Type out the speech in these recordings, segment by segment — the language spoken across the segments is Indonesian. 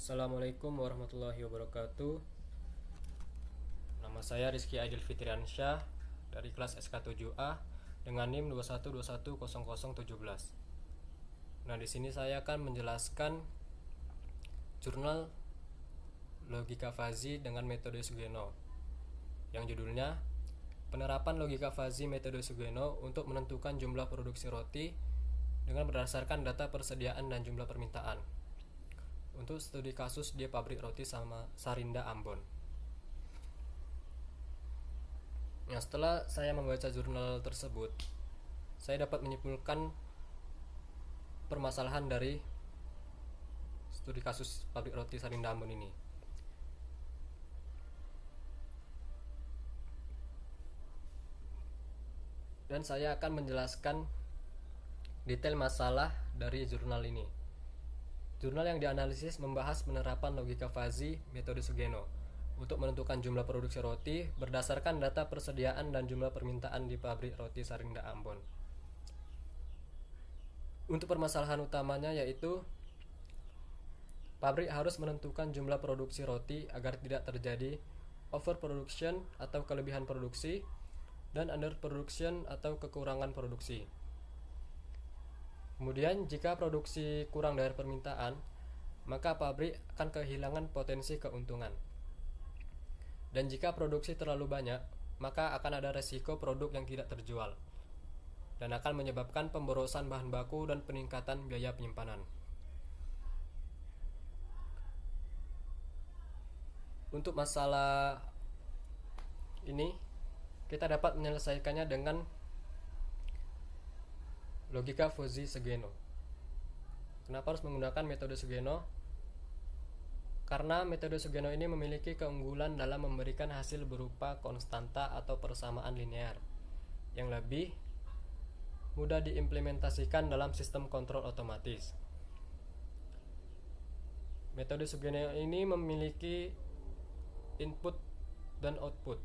Assalamualaikum warahmatullahi wabarakatuh. Nama saya Rizky Aidil Fitriansyah dari kelas SK7A dengan NIM 21210017. Nah, di sini saya akan menjelaskan jurnal logika fazi dengan metode Sugeno yang judulnya Penerapan logika fazi metode Sugeno untuk menentukan jumlah produksi roti dengan berdasarkan data persediaan dan jumlah permintaan untuk studi kasus di pabrik roti sama Sarinda Ambon. Nah, setelah saya membaca jurnal tersebut, saya dapat menyimpulkan permasalahan dari studi kasus pabrik roti Sarinda Ambon ini. Dan saya akan menjelaskan detail masalah dari jurnal ini. Jurnal yang dianalisis membahas penerapan logika fazi metode Sugeno untuk menentukan jumlah produksi roti berdasarkan data persediaan dan jumlah permintaan di pabrik roti Sarinda Ambon. Untuk permasalahan utamanya yaitu pabrik harus menentukan jumlah produksi roti agar tidak terjadi overproduction atau kelebihan produksi dan underproduction atau kekurangan produksi. Kemudian, jika produksi kurang dari permintaan, maka pabrik akan kehilangan potensi keuntungan. Dan jika produksi terlalu banyak, maka akan ada resiko produk yang tidak terjual dan akan menyebabkan pemborosan bahan baku dan peningkatan biaya penyimpanan. Untuk masalah ini, kita dapat menyelesaikannya dengan logika fazi Sugeno. Kenapa harus menggunakan metode Sugeno? Karena metode Sugeno ini memiliki keunggulan dalam memberikan hasil berupa konstanta atau persamaan linear yang lebih mudah diimplementasikan dalam sistem kontrol otomatis. Metode Sugeno ini memiliki input dan output,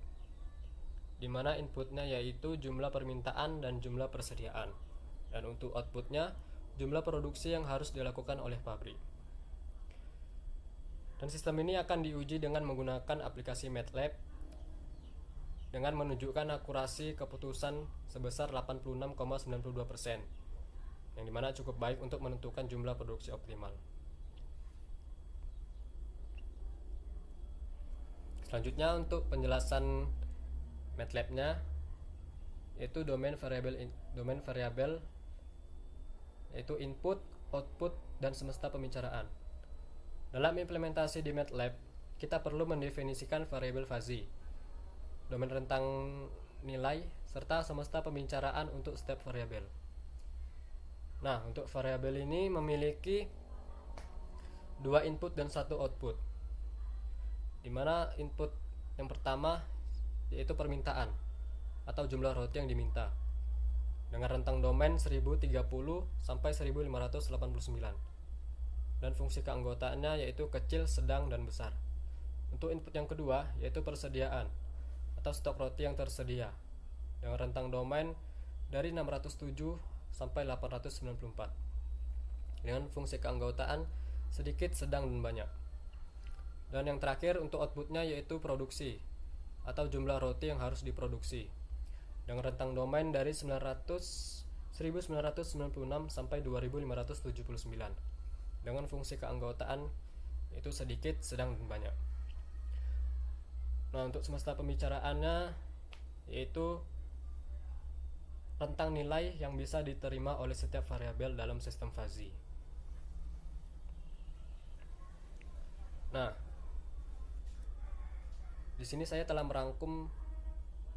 di mana inputnya yaitu jumlah permintaan dan jumlah persediaan, dan untuk outputnya jumlah produksi yang harus dilakukan oleh pabrik. Dan sistem ini akan diuji dengan menggunakan aplikasi MATLAB dengan menunjukkan akurasi keputusan sebesar 86,92%, yang dimana cukup baik untuk menentukan jumlah produksi optimal. Selanjutnya, untuk penjelasan MATLAB-nya yaitu domain variabel yaitu input, output, dan semesta pembicaraan. Dalam implementasi di MATLAB, kita perlu mendefinisikan variabel fazi, domain rentang nilai, serta semesta pembicaraan untuk setiap variabel. Nah, untuk variabel ini memiliki 2 input dan 1 output, di mana input yang pertama yaitu permintaan atau jumlah roti yang diminta dengan rentang domain 1030 sampai 1589, dan fungsi keanggotaannya yaitu kecil, sedang, dan besar. Untuk input yang kedua yaitu persediaan atau stok roti yang tersedia dengan rentang domain dari 607 sampai 894, dengan fungsi keanggotaan sedikit, sedang, dan banyak. Dan yang terakhir untuk outputnya yaitu produksi atau jumlah roti yang harus diproduksi dengan rentang domain dari 1996 sampai 2579, dengan fungsi keanggotaan itu sedikit, sedang, dan banyak. Nah, untuk semesta pembicaraannya yaitu rentang nilai yang bisa diterima oleh setiap variabel dalam sistem fazi. Nah, di sini saya telah merangkum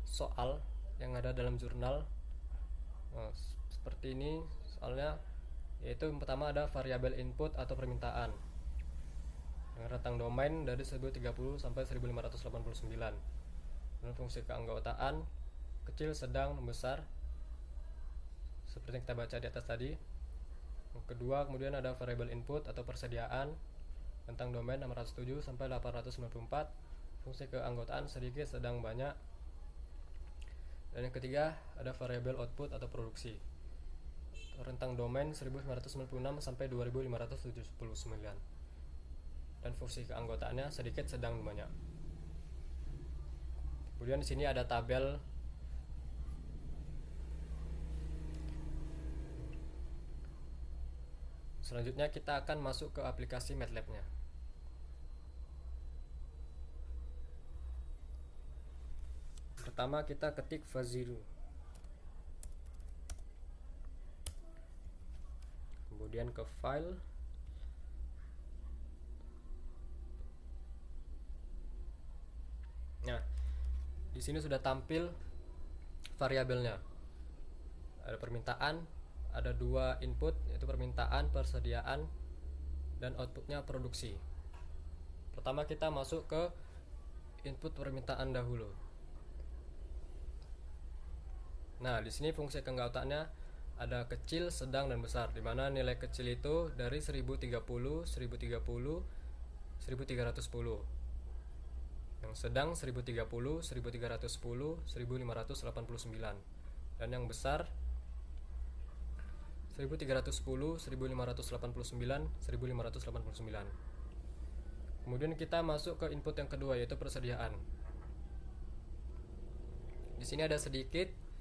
soal yang ada dalam jurnal. Nah, seperti ini soalnya, yaitu yang pertama ada variabel input atau permintaan dengan rentang domain dari 1030 sampai 1589, dan fungsi keanggotaan kecil, sedang, besar seperti yang kita baca di atas tadi. Yang kedua, kemudian ada variabel input atau persediaan rentang domain 607 sampai 894, fungsi keanggotaan sedikit, sedang, banyak. Dan yang ketiga ada variabel output atau produksi rentang domain 1996 sampai 2579, dan fungsi keanggotaannya sedikit, sedang, banyak. Kemudian di sini ada tabel selanjutnya. Kita akan masuk ke aplikasi MATLAB-nya. Pertama kita ketik fuzzy-ru, kemudian ke file, nah di sini sudah tampil variabelnya. Ada permintaan, ada 2 input, yaitu permintaan, persediaan, dan outputnya produksi. Pertama kita masuk ke input permintaan dahulu. Nah, di sini fungsi keanggotaannya ada kecil, sedang, dan besar, di mana nilai kecil itu dari 1030, 1030, 1310. Yang sedang 1030, 1310, 1589. Dan yang besar 1310, 1589, 1589. Kemudian kita masuk ke input yang kedua, yaitu persediaan. Di sini ada sedikit,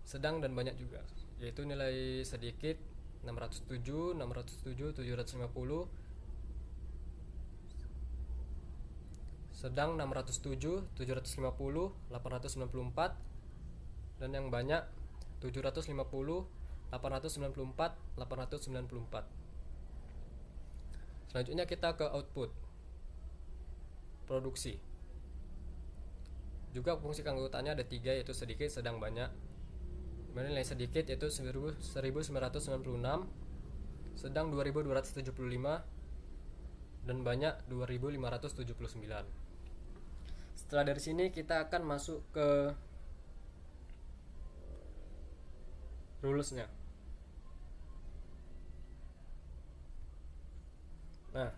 sedang, dan banyak juga, yaitu nilai sedikit 607, 750, sedang 607, 750, 894, dan yang banyak 750, 894, 894. Selanjutnya kita ke output produksi. Juga fungsi keanggotaannya ada 3, yaitu sedikit, sedang, banyak. Nilai sedikit yaitu 1996, sedang 2275, dan banyak 2579. Setelah dari sini kita akan masuk ke rulesnya. Nah,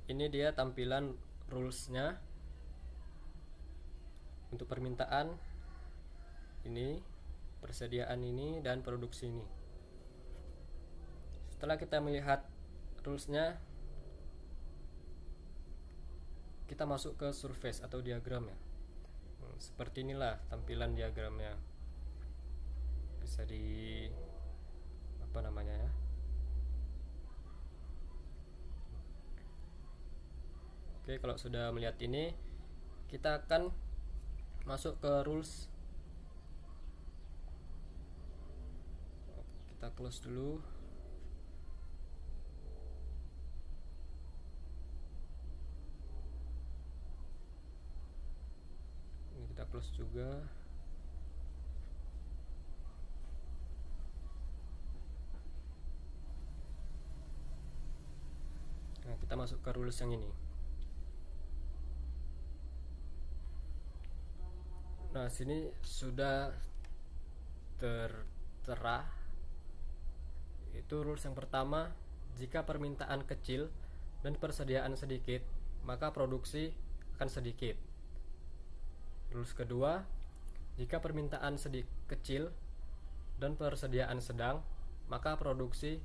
ini dia tampilan rulesnya. Untuk permintaan ini, persediaan ini, dan produksi ini. Setelah kita melihat rulesnya, kita masuk ke surface atau diagramnya. Seperti inilah tampilan diagramnya. Bisa di apa namanya ya? Oke, kalau sudah melihat ini, kita akan masuk ke rules. Kita close dulu. Ini kita close juga. Nah, kita masuk ke rules yang ini. Nah, sini sudah tertera. Itu rules yang pertama, jika permintaan kecil dan persediaan sedikit, maka produksi akan sedikit. Rules kedua, jika permintaan kecil dan persediaan sedang, maka produksi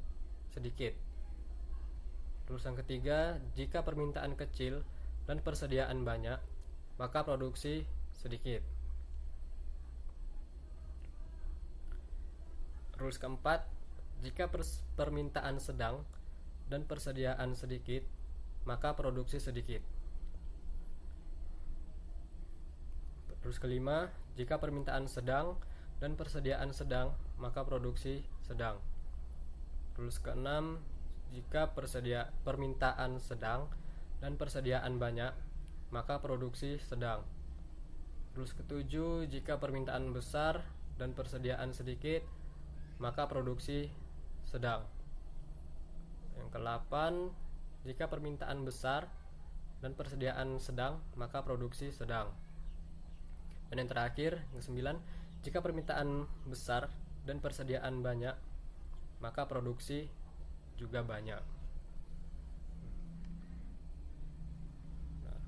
sedikit. Rules yang ketiga, jika permintaan kecil dan persediaan banyak, maka produksi sedikit. Rules keempat, jika permintaan sedang dan persediaan sedikit, maka produksi sedikit. Rules kelima, jika permintaan sedang dan persediaan sedang, maka produksi sedang. Rules keenam, jika permintaan sedang dan persediaan banyak, maka produksi sedang. Rules ketujuh, jika permintaan besar dan persediaan sedikit, maka produksi sedang. Yang ke-8, jika permintaan besar dan persediaan sedang, maka produksi sedang. Dan yang terakhir, yang ke-9, jika permintaan besar dan persediaan banyak, maka produksi juga banyak. Nah,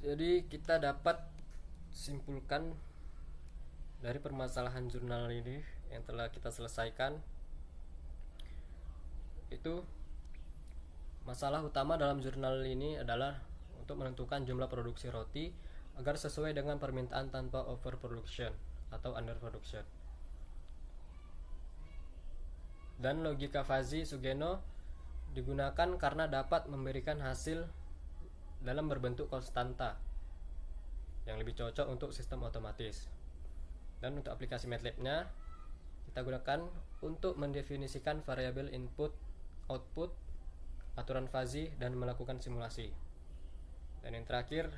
jadi kita dapat simpulkan dari permasalahan jurnal ini yang telah kita selesaikan, itu masalah utama dalam jurnal ini adalah untuk menentukan jumlah produksi roti agar sesuai dengan permintaan tanpa overproduction atau underproduction. Dan logika Fuzzy-Sugeno digunakan karena dapat memberikan hasil dalam berbentuk konstanta yang lebih cocok untuk sistem otomatis. Dan untuk aplikasi MATLAB-nya kita gunakan untuk mendefinisikan variabel input, output, aturan fuzzy, dan melakukan simulasi. Dan yang terakhir,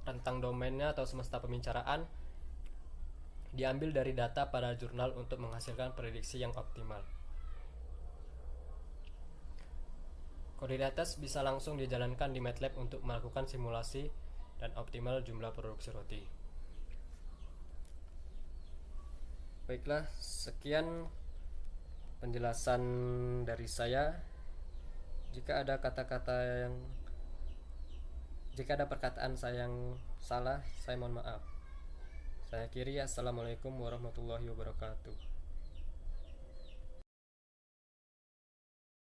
rentang domainnya atau semesta pembicaraan diambil dari data pada jurnal untuk menghasilkan prediksi yang optimal. Koordinates bisa langsung dijalankan di MATLAB untuk melakukan simulasi dan optimal jumlah produksi roti. Baiklah, sekian penjelasan dari saya. Jika ada perkataan saya yang salah, saya mohon maaf. Saya akhiri, assalamualaikum warahmatullahi wabarakatuh.